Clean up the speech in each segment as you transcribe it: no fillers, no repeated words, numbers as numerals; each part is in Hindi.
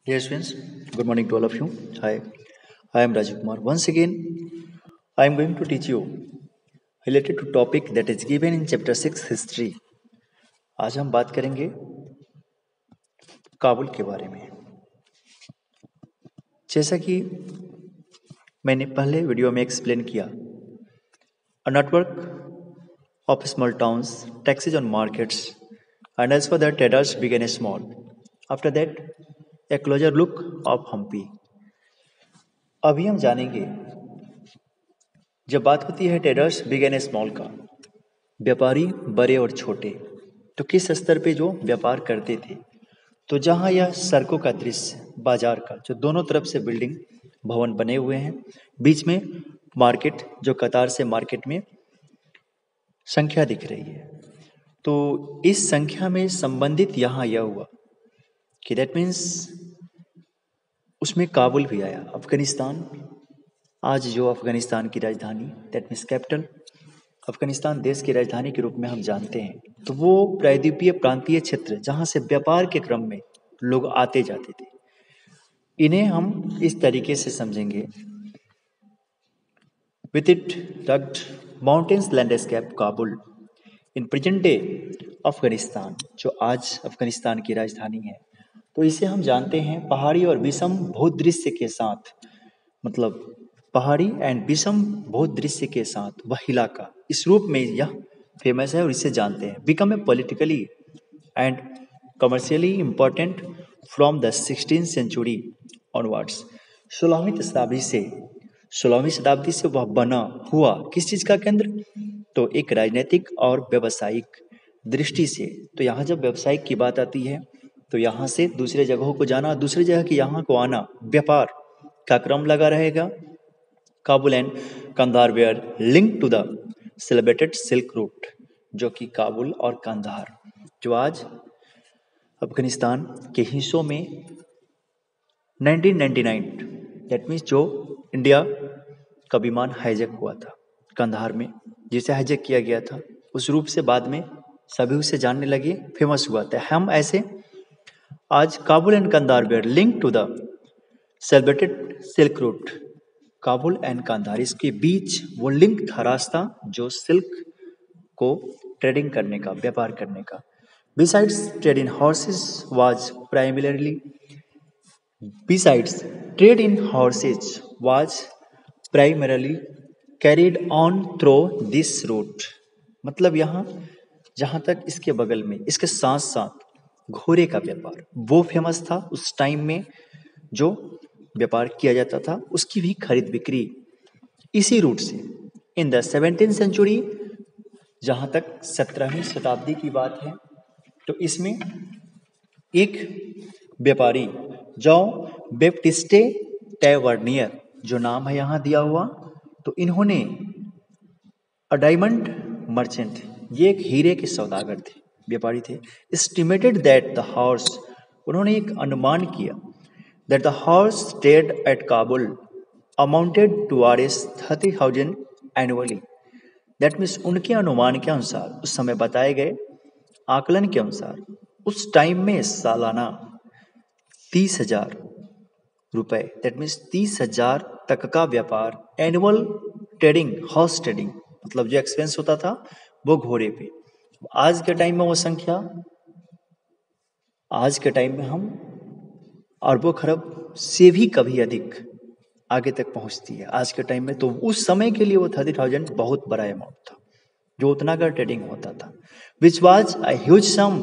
Dear students, good morning to all of you. Hi, I am Rajiv Kumar. Once again, I am going to teach you related to topic that is given in chapter 6 history. आज हम बात करेंगे काबुल के बारे में। जैसा कि मैंने पहले वीडियो में एक्सप्लेन किया, a network of small towns, taxes on markets, and as for that traders began small. After that, a closer look of Hampi. अभी हम जानेंगे जब बात होती है ट्रेडर्स बिग एंड स्मॉल का, व्यापारी बड़े और छोटे, तो किस स्तर पे जो व्यापार करते थे। तो जहाँ यह सड़कों का दृश्य, बाजार का, जो दोनों तरफ से बिल्डिंग भवन बने हुए हैं, बीच में मार्केट, जो कतार से मार्केट में संख्या दिख रही है। तो इस संख्या में संबंधित यहाँ यह हुआ कि दैट मीन्स उसमें काबुल भी आया, अफगानिस्तान। आज जो अफगानिस्तान की राजधानी, दैट मीन्स कैपिटल, अफगानिस्तान देश की राजधानी के रूप में हम जानते हैं। तो वो प्रायद्वीपीय प्रांतीय क्षेत्र जहाँ से व्यापार के क्रम में लोग आते जाते थे, इन्हें हम इस तरीके से समझेंगे। With it rugged mountains landscape Kabul in present day Afghanistan, जो आज अफगानिस्तान की राजधानी है, तो इसे हम जानते हैं पहाड़ी और विषम भूदृश्य के साथ, मतलब पहाड़ी एंड विषम भूदृश्य के साथ वह इलाका, इस रूप में यह फेमस है और इसे जानते हैं। Become a politically and commercially important from the 16th century onwards. 16वीं शताब्दी से वह बना हुआ किस चीज़ का केंद्र, तो एक राजनीतिक और व्यावसायिक दृष्टि से। तो यहाँ जब व्यवसायिक की बात आती है तो यहाँ से दूसरे जगहों को जाना, दूसरे जगह के यहाँ को आना, व्यापार का क्रम लगा रहेगा। Kabul and Kandahar were linked to the celebrated silk route, जो कि काबुल और कंधार, जो आज अफगानिस्तान के हिस्सों में 1999, दैट मीन्स जो इंडिया का विमान हाईजैक हुआ था कंधार में, जिसे हाईजैक किया गया था, उस रूप से बाद में सभी उसे जानने लगे, फेमस हुआ था। हम ऐसे आज Kabul and Kandahar were linked to the celebrated silk route, Kabul and Kandahar, इसके बीच वो लिंक था, रास्ता, जो सिल्क को ट्रेडिंग करने का, व्यापार करने का। Besides trade in horses was primarily carried on through this route. मतलब यहाँ जहाँ तक इसके बगल में, इसके साथ साथ घोड़े का व्यापार वो फेमस था उस टाइम में, जो व्यापार किया जाता था, उसकी भी खरीद बिक्री इसी रूट से। इन द 17th सेंचुरी, जहाँ तक 17वीं शताब्दी की बात है, तो इसमें एक व्यापारी जॉन बैप्टिस्टे टैवर्नियर, जो नाम है यहाँ दिया हुआ, तो इन्होंने अ डायमंड मर्चेंट, ये एक हीरे के सौदागर थे, व्यापारी थे। एस्टिमेटेड दैट द हॉर्स, उन्होंने एक अनुमान किया, that the horse trade at Kabul amounted to Rs 30,000 annually. That means उनके अनुमान के अनुसार, उस समय बताए गए आकलन के अनुसार, उस टाइम में सालाना 30,000 रुपए, दैट मीन्स 30,000 तक का व्यापार, एनुअल ट्रेडिंग, हॉर्स ट्रेडिंग, मतलब जो एक्सपेंस होता था वो घोड़े पे। आज के टाइम में वो संख्या, आज के टाइम में हम अरबों खरब से भी कभी अधिक आगे तक पहुंचती है आज के टाइम में। तो उस समय के लिए वो 30,000 बहुत बड़ा अमाउंट था, जो उतना का ट्रेडिंग होता था, which was a huge sum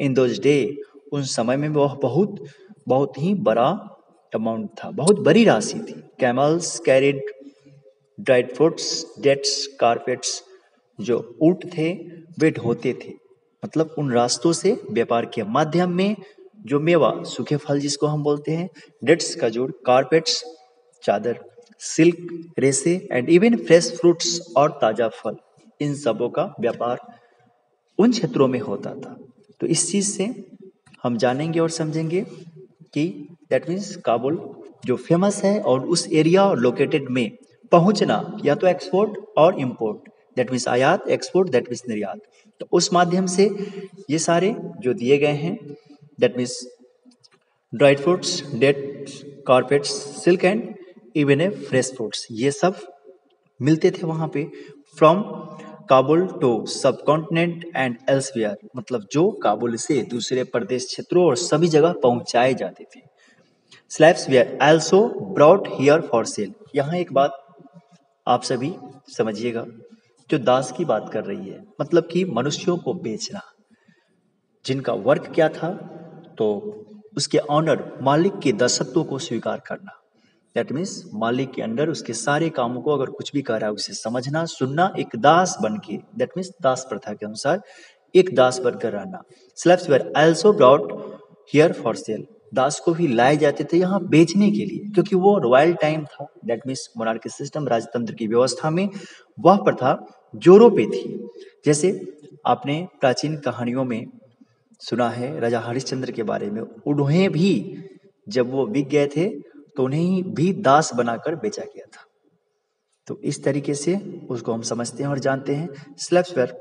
in those day. उन समय में वह बहुत ही बड़ा अमाउंट था, बहुत बड़ी राशि थी। Camels carried dried fruits, dates, carpets, जो ऊंट थे वे ढोते थे, मतलब उन रास्तों से व्यापार के माध्यम में जो मेवा, सूखे फल जिसको हम बोलते हैं, डेट्स खजूर, कारपेट्स चादर, सिल्क रेसे, एंड इवन फ्रेश फ्रूट्स और ताजा फल, इन सबों का व्यापार उन क्षेत्रों में होता था। तो इस चीज से हम जानेंगे और समझेंगे कि दैट मीन्स काबुल जो फेमस है, और उस एरिया और लोकेटेड में पहुंचना, या तो एक्सपोर्ट और इंपोर्ट, दैट मीन्स आयात, एक्सपोर्ट दैट मीन्स निर्यात, तो उस माध्यम से ये सारे जो दिए गए हैं, that means dried fruits, dates, carpets, silk and even a fresh fruits, ये सब मिलते थे वहाँ पे। From Kabul to subcontinent and elsewhere, मतलब जो काबुल से दूसरे प्रदेश क्षेत्रों और सभी जगह पहुंचाए जाते थे। Slabs where also brought here for cell. यहाँ एक बात आप सभी समझिएगा, जो दास की बात कर रही है, मतलब कि मनुष्यों को बेचना, जिनका वर्क क्या था, तो उसके ऑनर मालिक के दासत्व को स्वीकार करना। दैट मीन्स मालिक के अंडर उसके सारे कामों को अगर कुछ भी कर रहा है उसे समझना, सुनना, एक दास बन के, दैट मीन्स दास प्रथा के अनुसार एक दास बनकर रहना। Slaves were also brought here for sale, दास को भी लाए जाते थे यहाँ बेचने के लिए, क्योंकि वो रॉयल टाइम था, दैट मीन्स मोनार्की सिस्टम, राजतंत्र की व्यवस्था में वह प्रथा जोरों पे थी। जैसे आपने प्राचीन कहानियों में सुना है राजा हरिश्चंद्र के बारे में, उन्हें भी जब वो बिक गए थे तो उन्हें भी दास बनाकर बेचा गया था। तो इस तरीके से उसको हम समझते हैं और जानते हैं। Slaves were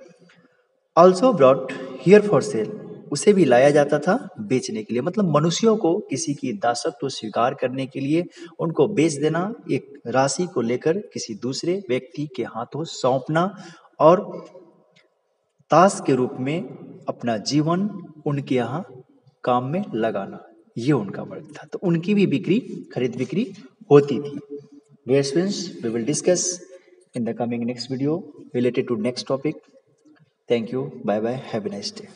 also brought here for cell, उसे भी लाया जाता था बेचने के लिए, मतलब मनुष्यों को किसी की दासत्व स्वीकार करने के लिए उनको बेच देना, एक राशि को लेकर किसी दूसरे व्यक्ति के हाथों सौंपना और दास के रूप में अपना जीवन उनके यहाँ काम में लगाना, ये उनका वर्क था। तो उनकी भी बिक्री, खरीद बिक्री होती थी। Dear students, we will discuss in the coming next video related to next topic. Thank you. Bye bye. Have a nice day.